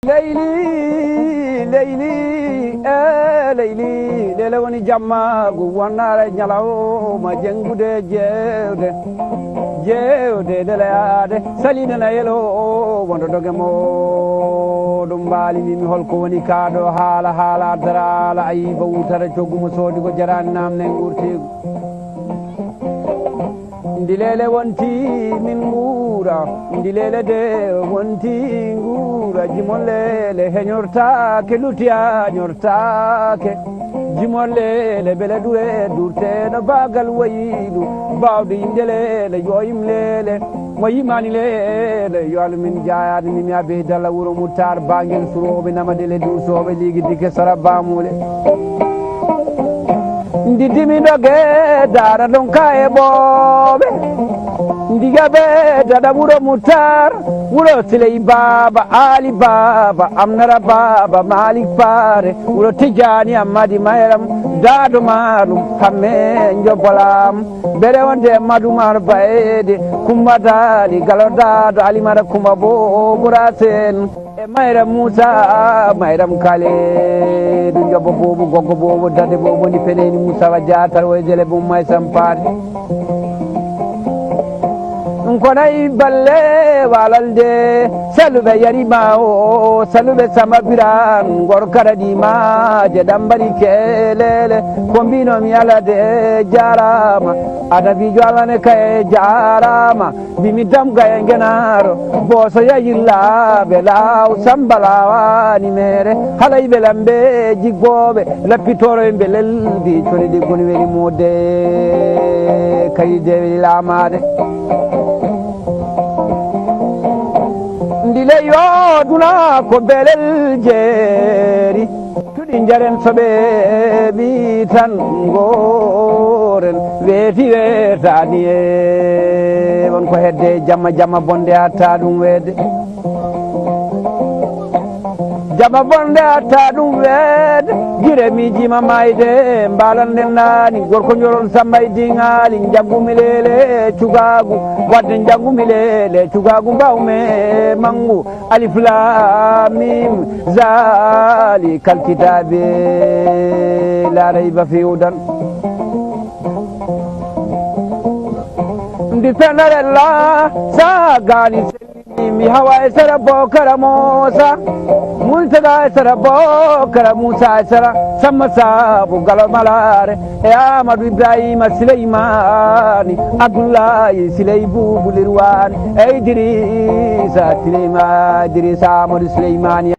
Leyli leyli lele woni jammagu wonnare ñalawma jengude jewde deleyade salinana yelo wondo doge moɗum mbalimi holko woni kaɗo haala darala ayiba wutara coggumo soodi ko jarani namne gurtigu ndilele wonti min nguura ndilele de wonti nguura jimollele heñortake lutiya ñortake jimollele bele ɗure durteno bagal wayiɗu bawde yimdelele yo yimlele mo yimani lele yo alamin jayade mimi abe dalla wuuro muttar bangel suroɓe namadele duusoɓe ligidike sara bamule ndidimi doge dara ɗon ka e ɓooɓe ndigaɓe daɗa wuuro muttar wuuro siley baba ali baba amnara baba malik paare wuuro tijani ammadi mayram daado maɗum hamme jobbolam bere wonde madumar bayede kumba dali galo daado alimara kumba bo ɓurasen e mayram moussa mayram kale ɗum jobbo bobo goggo bobo dade bobo ndi peneni moussa wa diatar o e dele bom may sampade konayi balle walalde saluɓe yarima o saluɓe samabiran gorkara ɗimaje ɗambari kelele ko mbinomi alade jarama adabijo alane kaye jarama mbimi damga e guenaro boso yayillaɓe law samba lawani mere halay ɓe lambe jiggoɓe lappitoro e mbeleldi coni ɗi goni weli mode kayidewi lamade ndile yoduna ko belel jeeri tuɗi jaren soɓe ɓi tan goren weeti weetani e won ko hedde jamma bonde hatta ɗum weede jamma bonde hatta ɗum weede guire mijima mayde mbalanden nani gorko jolon samba e dingali jaggumi lele cugagu wadde jaggumi lele cugagu mbawme mangu alif lam mim zali kal kitabe la rayba fi hudan ndi fenarella sagani mi hawa e sara bokara mosa multada e sara bokara moussa e sara samma sabu galo malare e amadou ibrahima sileymani abdoullahi siley boubou lirwani e idrissa amadou sileymani